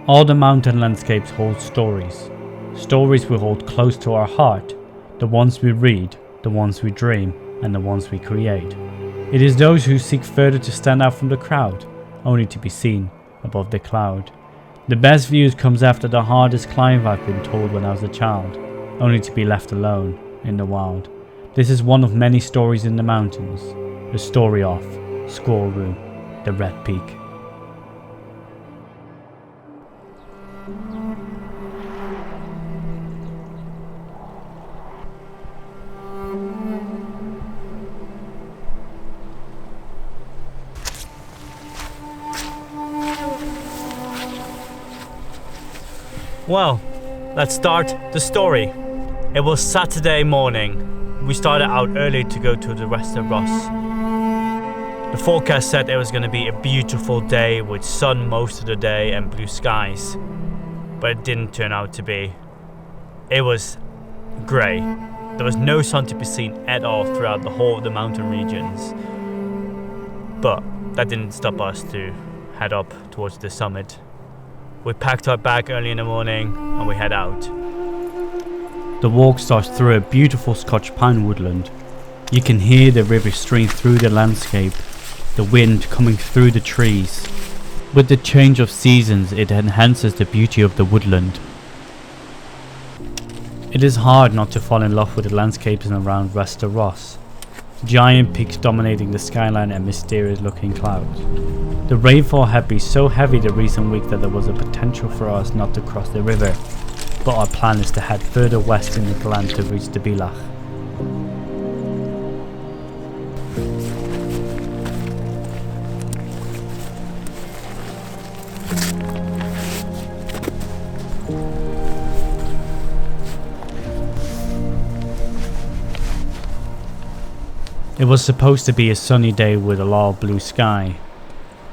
All the mountain landscapes hold stories. Stories we hold close to our heart, the ones we read, the ones we dream, and the ones we create. It is those who seek further to stand out from the crowd, only to be seen above the cloud. The best views comes after the hardest climb, I've been told when I was a child, only to be left alone in the wild. This is one of many stories in the mountains, the story of Sgòrr Ruadh, the Red Peak. Well, let's start the story. It was Saturday morning. We started out early to go to the Wester Ross. The forecast said it was going to be a beautiful day with sun most of the day and blue skies, but it didn't turn out to be. It was grey. There was no sun to be seen at all throughout the whole of the mountain regions, but that didn't stop us to head up towards the summit. We packed our bag early in the morning and we head out. The walk starts through a beautiful Scotch pine woodland. You can hear the river stream through the landscape, the wind coming through the trees. With the change of seasons, it enhances the beauty of the woodland. It is hard not to fall in love with the landscapes around Wester Ross. Giant peaks dominating the skyline and mysterious looking clouds. The rainfall had been so heavy the recent week that there was a potential for us not to cross the river, but our plan is to head further west in the glen to reach the Bíleach. It was supposed to be a sunny day with a lot of blue sky,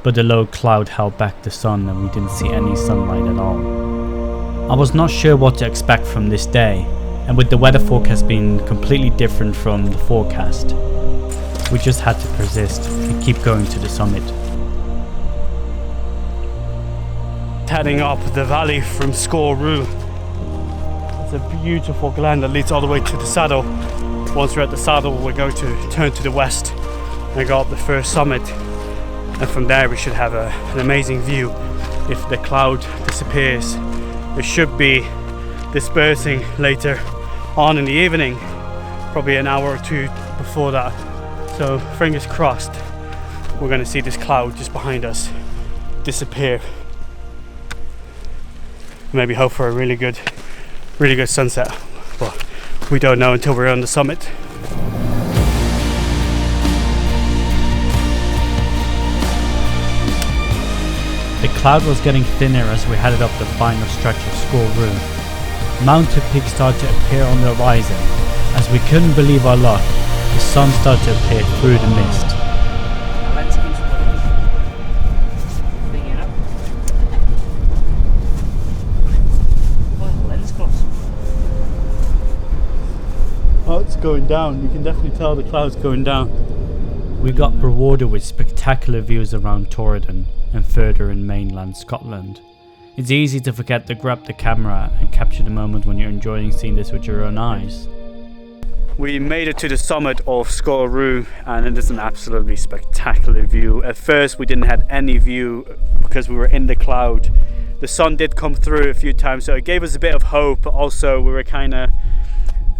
but the low cloud held back the sun and we didn't see any sunlight at all. I was not sure what to expect from this day, and with the weather forecast being completely different from the forecast, we just had to persist and keep going to the summit. Heading up the valley from Sgòrr Ruadh. It's a beautiful glen that leads all the way to the saddle. Once we're at the saddle, we're going to turn to the west and go up the first summit, and from there we should have an amazing view. If the cloud disappears, it should be dispersing later on in the evening, probably an hour or two before that. So fingers crossed we're going to see this cloud just behind us disappear. Maybe hope for a really good sunset, but we don't know until we're on the summit. The cloud was getting thinner as we headed up the final stretch of Sgòrr Ruadh. Mountain peaks started to appear on the horizon. As we couldn't believe our luck, the sun started to appear through the mist. Oh, it's going down. You can definitely tell the cloud's going down. We got rewarded with spectacular views around Torridon and further in mainland Scotland. It's easy to forget to grab the camera and capture the moment when you're enjoying seeing this with your own eyes. We made it to the summit of Sgòrr Ruadh and it is an absolutely spectacular view. At first we didn't have any view because we were in the cloud. The sun did come through a few times, so it gave us a bit of hope, but also we were kind of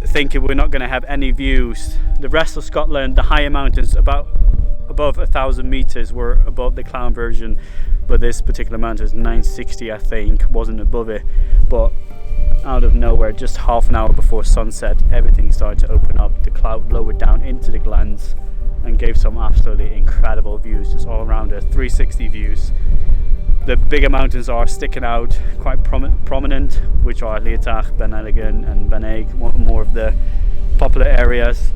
thinking we're not going to have any views. The rest of Scotland, the higher mountains about above 1,000 meters were above the cloud version, but this particular mountain is 960, I think, wasn't above it. But out of nowhere, just half an hour before sunset, everything started to open up. The cloud lowered down into the glens and gave some absolutely incredible views just all around it, 360 views. The bigger mountains are sticking out quite prominent, which are Leotach, Ben Elegant and Ben Egg, more of the popular areas.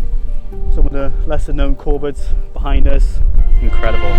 Some of the lesser known Corbett's behind us, incredible.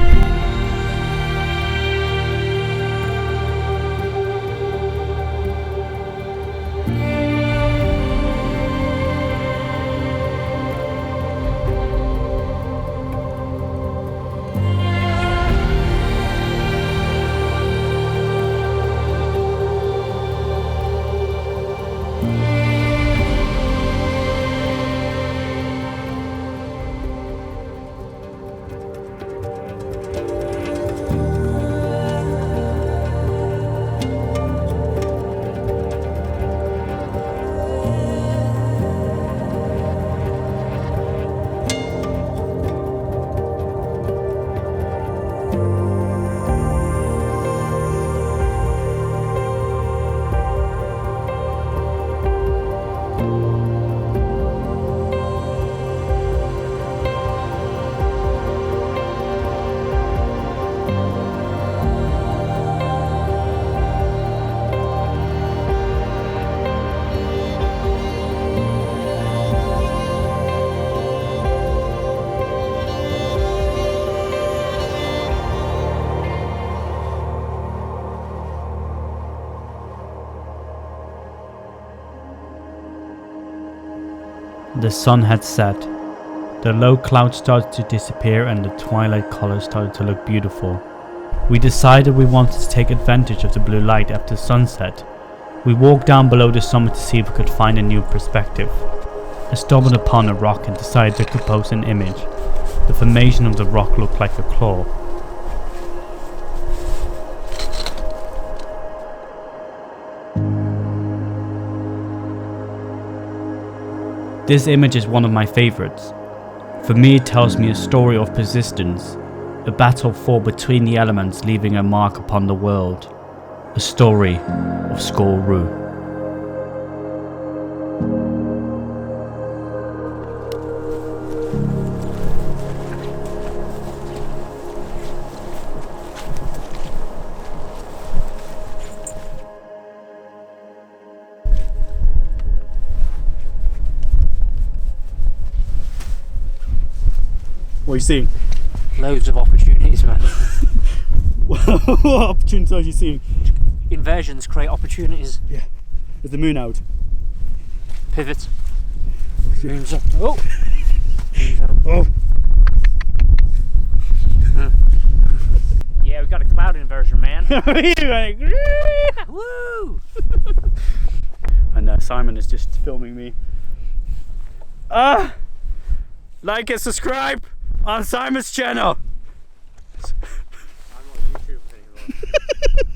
The sun had set. The low clouds started to disappear and the twilight colors started to look beautiful. We decided we wanted to take advantage of the blue light after sunset. We walked down below the summit to see if we could find a new perspective. I stumbled upon a rock and decided to compose an image. The formation of the rock looked like a claw. This image is one of my favorites. For me, it tells me a story of persistence, a battle fought between the elements leaving a mark upon the world, a story of Sgòrr Ruadh. What are you seeing? Loads of opportunities, man. What opportunities are you seeing? Inversions create opportunities. Yeah. Is the moon out? Pivots. Moon's up. Oh! Moon's out. Oh! Yeah, we got a cloud inversion, man. Woo! And Simon is just filming me. Like and subscribe on Simon's channel. I'm not a YouTuber anymore.